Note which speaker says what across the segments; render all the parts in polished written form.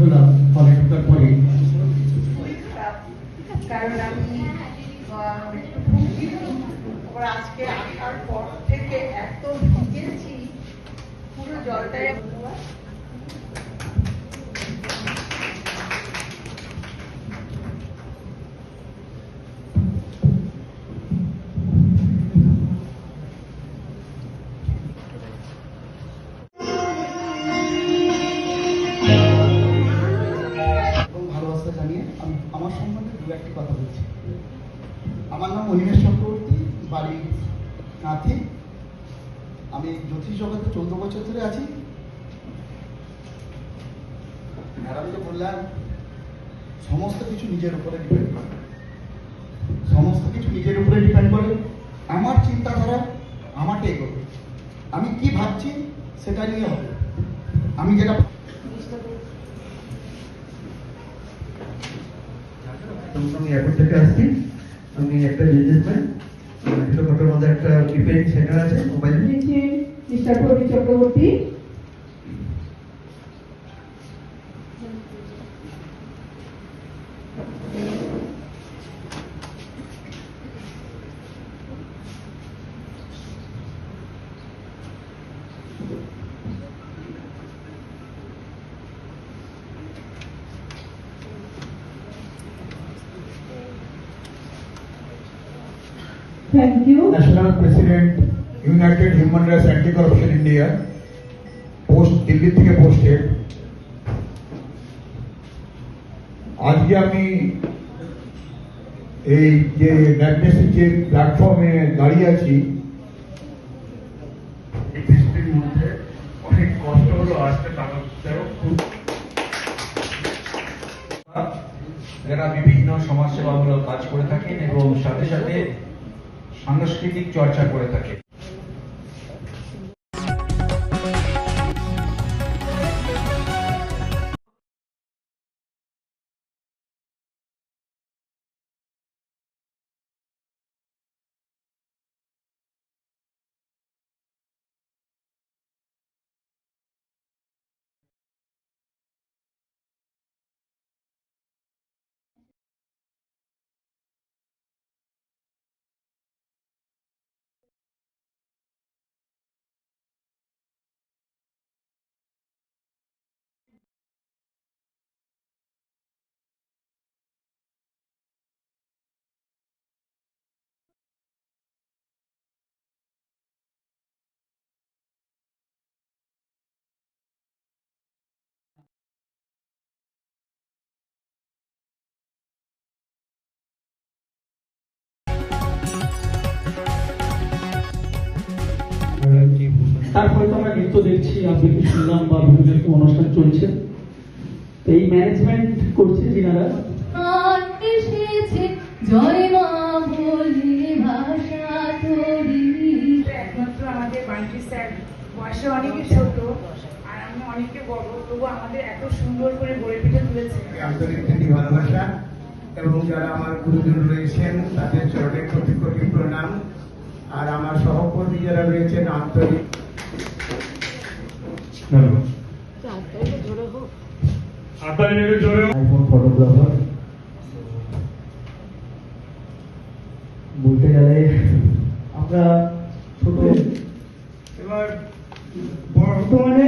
Speaker 1: হলাম হলে ঢোকার পরে।
Speaker 2: কারণ আমি আজকে আসার পর থেকে এত ভিজেছি, পুরো জলটাই
Speaker 1: ভালোবাসা জানিয়ে আমি আমার সম্বন্ধে দু একটি কথা বলছি। আমার নাম অনিমেষ চক্রবর্তী, বাড়ি কাঁথি। আমি জ্যোতিষ জগতে 14 বছর ধরে আছি। ম্যাডাম তো বললাম সমস্ত কিছু নিজের উপরে ডিপেন্ড করে, সমস্ত কিছু নিজের উপরে ডিপেন্ড করে। আমার চিন্তাধারা আমাকে এগোবে, আমি কি ভাবছি সেটা নিয়ে হবে। আমি যেটা
Speaker 3: আমি এয়ারপোর্ট থেকে আসছি, আমি একটা বিজনেসম্যান, ছোটখাটোর মধ্যে একটা রিপেয়ারিং সেন্টার আছে mobile.
Speaker 2: Mister Prabir Chakraborty. Thank you.
Speaker 4: National President, United Human Rights Anti-Corruption India, post Delhi থেকে পোস্টেড। আজকে আমি এই যে ম্যাগনেসিক যে প্ল্যাটফর্মে দাঁড়িয়ে আছি, এই বৃষ্টির মধ্যে অনেক কষ্ট হলো আসতে,
Speaker 5: যারা বিভিন্ন সমাজসেবামূলক কাজ করে থাকেন এবং সাথে সাথে সাংস্কৃতিক চর্চা করে থাকে।
Speaker 6: তারপরে তো আমরা নৃত্য দেখছি, আবৃত্তি শুনলাম বা বিভিন্ন রকম অনুষ্ঠান চলছে। তো এই ম্যানেজমেন্ট করছে যিনারা।
Speaker 7: জয় মা বলি ভাষা তোরি।
Speaker 2: একমাত্র আমাদের বান্টি স্যার বয়সে অনেকই ছোট আর আমি অনেককে বড়, তবু আমাদের এত সুন্দর করে গড়ে পিঠে তুলেছে।
Speaker 4: আন্তরিক প্রীতি ভালোবাসা এবং যারা আমার গুরুজন রয়েছেন তাদের চরণে কোটি কোটি প্রণাম। আর আমার সহকর্মী যারা রয়েছেন আন্তরিক
Speaker 3: আইফোন ফটোগ্রাফার বলতে গেলে আমরা ছোট।
Speaker 1: এবার বর্তমানে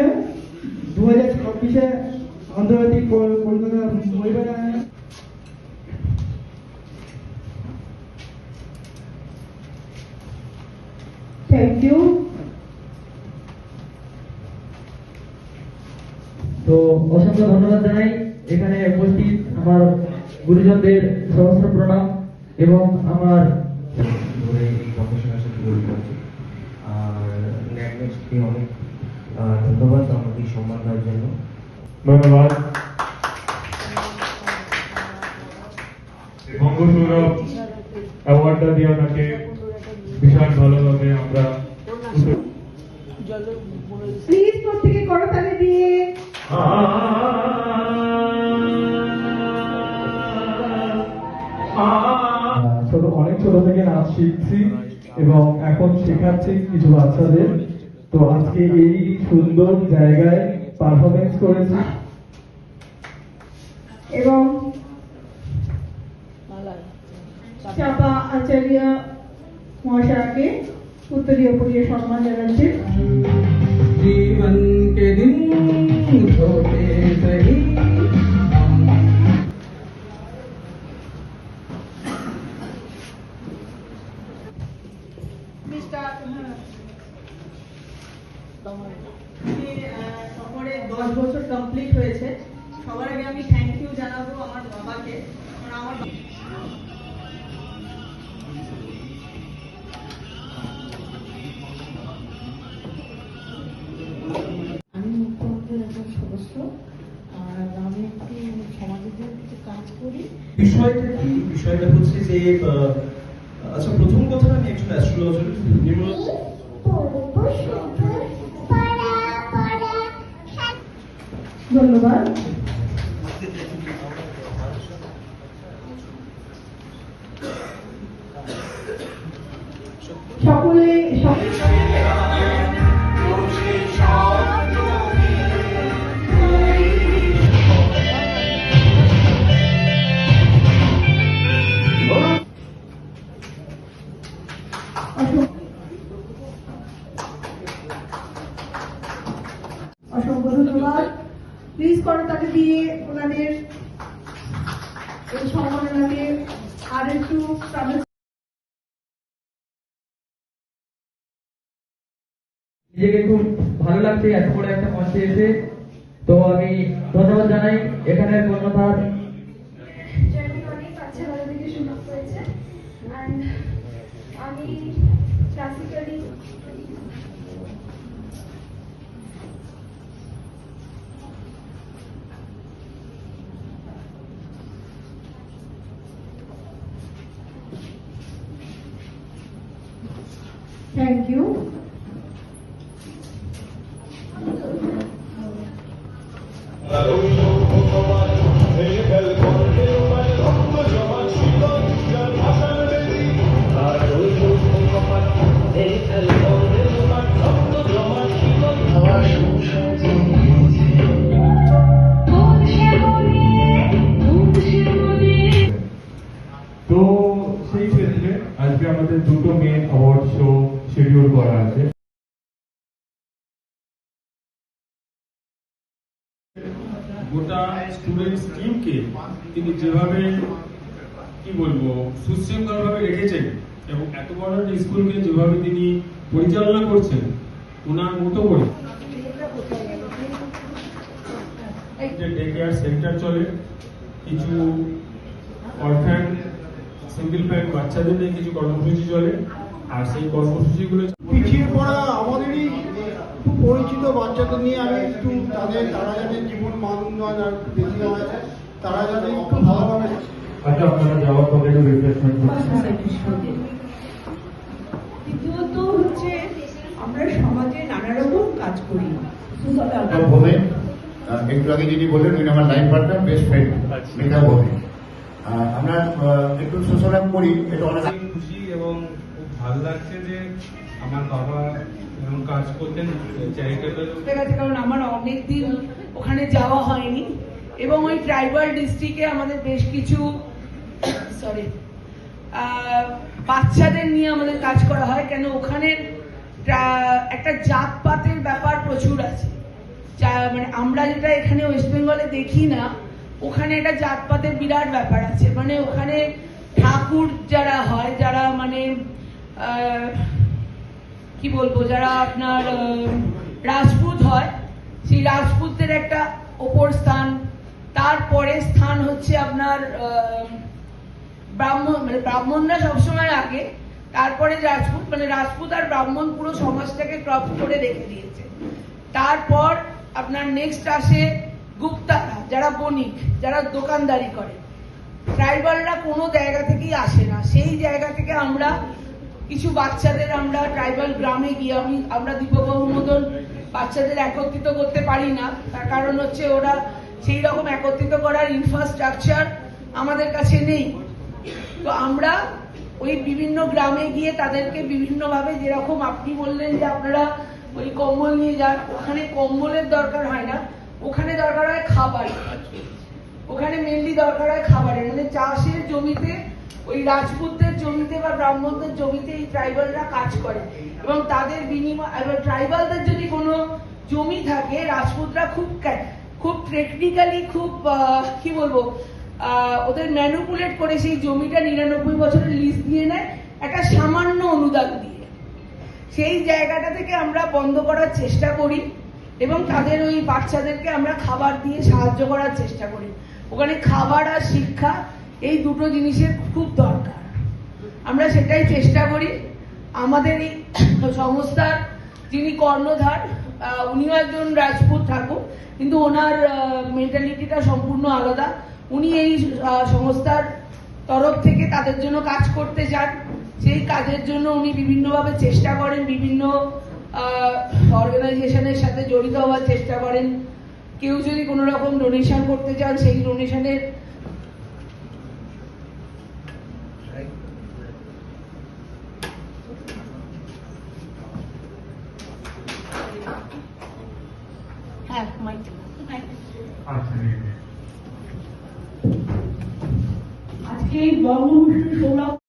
Speaker 1: 2026-এ আন্তর্জাতিক কলকাতা মহিলা।
Speaker 2: Thank you.
Speaker 3: তো অসংখ্য ধন্যবাদ জানাই এখানে উপস্থিত আমার গুরুজনদের সহস্র প্রণাম এবং আমার
Speaker 8: এই প্রফেশনের সাথে জড়িত আছি। আর ন্যাগনেক্সকে অনেক ধন্যবাদ আমাকে এই সম্মান দেওয়ার জন্য।
Speaker 4: ধন্যবাদ। বঙ্গসৌরভ অ্যাওয়ার্ডটা দিয়ে ওনাকে বিশাল ভালোভাবে আমরা
Speaker 2: প্লিজ প্রত্যেকে করতালি দিয়ে
Speaker 6: অনেক ছোট থেকে নাচ শিখছি এবং এখন শেখাচ্ছি কিছু বাচ্চাদের। তো আজকে এই সুন্দর জায়গায় পারফরমেন্স করেছি।
Speaker 9: এবং চাপা আচার্য মহাশয়কে উত্তরীয় পরিয়ে সম্মান জানাচ্ছেন।
Speaker 3: जीवन के दिन छोटे सही
Speaker 9: সফরে 10 বছর কমপ্লিট হয়েছে। সবার আগে আমি থ্যাংক ইউ জানাবো আমার বাবাকে, কারণ আমার
Speaker 10: আমি মুখ্যমন্ত্রীর একজন সদস্য, আর আমি একটু সমাজের জন্য কিছু কাজ করি।
Speaker 11: বিষয়টা কি? বিষয়টা হচ্ছে যে আচ্ছা, প্রথম কথা আমি একজন অ্যাস্ট্রোলজার।
Speaker 9: ধন্যবাদ। সকলে অসংখ্য ধন্যবাদ। প্লিজ করতালি দিয়ে ওনাদের এই সম্মাননাকে আর একটু
Speaker 3: নিজেকে খুব ভালো লাগছে এত বড় একটা মঞ্চে এসে। তো আমি ধন্যবাদ জানাই এখানে কর্ণধার
Speaker 12: অনেক বাচ্চাবেলা থেকে সুযোগ পেয়েছে। অ্যান্ড আমি ক্লাসিক্যালি
Speaker 9: থ্যাংক ইউ।
Speaker 13: তো সেই ক্ষেত্রে আজকে আমাদের দুটো মেন অ্যাওয়ার্ড শো শিডিউল করা আছে। গোটা স্টুডেন্টস টিমকে তিনি যেভাবে কি বলবো সুশৃঙ্খলভাবে রেখেছেন এবং এত বড় একটা স্কুলকে যেভাবে তিনি পরিচালনা করছেন ওনার মতো করে যে ডে কেয়ার সেন্টার চলে, কিছু অরফ্যান সিঙ্গেল প্যারেন্ট বাচ্চাদের নিয়ে কিছু কর্মসূচি চলে, আর সেই কর্মসূচিগুলো
Speaker 4: পিছিয়ে পড়া আমাদেরই খুব পরিচিত বাচ্চাদের নিয়ে আমি একটু তারা যাতে জীবন মান উন্নয়ন আর বেশি হয়, তারা যাতে একটু ভালোভাবে
Speaker 13: আচ্ছা আপনারা যাওয়ার পরে একটু রিফ্রেশমেন্ট
Speaker 2: দ্বিতীয়ত হচ্ছে আমরা সমাজে নানা রকম কাজ করি।
Speaker 1: একটু আগে যিনি বললেন উনি আমার life partner, best friend Megha Bhowmik. আমরা একটু সোশ্যাল করি, এটা অনেক
Speaker 13: খুশি এবং খুব ভালো লাগছে যে আমার বাবা এরকম কাজ করতেন চ্যারিটেবল।
Speaker 2: কারণ আমার অনেকদিন ওখানে যাওয়া হয়নি এবং ওই ট্রাইবাল ডিস্ট্রিক্টে আমাদের বেশ কিছু বাচ্চাদের নিয়ে আমাদের কাজ করা হয়। কেন ওখানে একটা জাতপাতের ব্যাপার প্রচুর আছে, মানে আমরা যেটা এখানে ওয়েস্ট বেঙ্গলে দেখি না, ওখানে একটা জাতপাতের বিরাট ব্যাপার আছে। মানে ওখানে ঠাকুর যারা হয়, যারা মানে কি বলবো, যারা আপনার রাজপুত হয়, সেই রাজপুতদের একটা ওপর স্থান, তারপরে স্থান হচ্ছে আপনার ব্রাহ্মণ, মানে ব্রাহ্মণরা সবসময় আগে, তারপরে রাজপুত, মানে রাজপুত আর ব্রাহ্মণ পুরো সমাজটাকে ক্রপ করে রেখে দিয়েছে। তারপর আপনার নেক্সট আসে গুপ্তারা, যারা বণিক, যারা দোকানদারি করে। ট্রাইবালরা কোনো জায়গা থেকেই আসে না, সেই জায়গা থেকে আমরা কিছু বাচ্চাদের আমরা ট্রাইবাল গ্রামে গিয়ে আমরা দীপবাবুর মতন বাচ্চাদের একত্রিত করতে পারি না। তার কারণ হচ্ছে ওরা সেই রকম একত্রিত করার ইনফ্রাস্ট্রাকচার আমাদের কাছে নেই। তো আমরা ওই বিভিন্ন গ্রামে গিয়ে তাদেরকে বিভিন্নভাবে, যেরকম আপনি বললেন যে আপনারা ওই কম্বল নিয়ে যান, ওখানে কম্বলের দরকার হয় না, ওখানে দরকার হয় খাবার। ওখানে মেনলি দরকার হয় খাবারের, মানে চাষের জমিতে, ওই রাজপুতদের জমিতে বা ব্রাহ্মণদের জমিতে এই ট্রাইবালরা কাজ করে এবং তাদের বিনিময়, এবার ট্রাইবালদের যদি কোনো জমি থাকে, রাজপুতরা খুব টেকনিক্যালি খুব কি বলবো ওদের ম্যানুপুলেট করে সেই জমিটা 99 বছরের লিজ দিয়ে নেয় একটা সামান্য অনুদান দিয়ে। সেই জায়গাটা থেকে আমরা বন্ধ করার চেষ্টা করি এবং তাদের ওই বাচ্চাদেরকে আমরা খাবার দিয়ে সাহায্য করার চেষ্টা করি। ওখানে খাবার আর শিক্ষা এই দুটো জিনিসের খুব দরকার, আমরা সেটাই চেষ্টা করি। আমাদের এই সংস্থার যিনি কর্ণধার, উনিও একজন রাজপুত ঠাকুর, কিন্তু ওনার মেন্টালিটিটা সম্পূর্ণ আলাদা। উনি এই সংস্থার তরফ থেকে তাদের জন্য কাজ করতে চান, সেই কাজের জন্য উনি বিভিন্নভাবে চেষ্টা করেন, বিভিন্ন অর্গানাইজেশনের সাথে জড়িত হওয়ার চেষ্টা করেন। কেউ যদি কোনো রকম ডোনেশন করতে চান, সেই ডোনেশনের
Speaker 10: আজকে এই বঙ্গভূষণ সৌরভ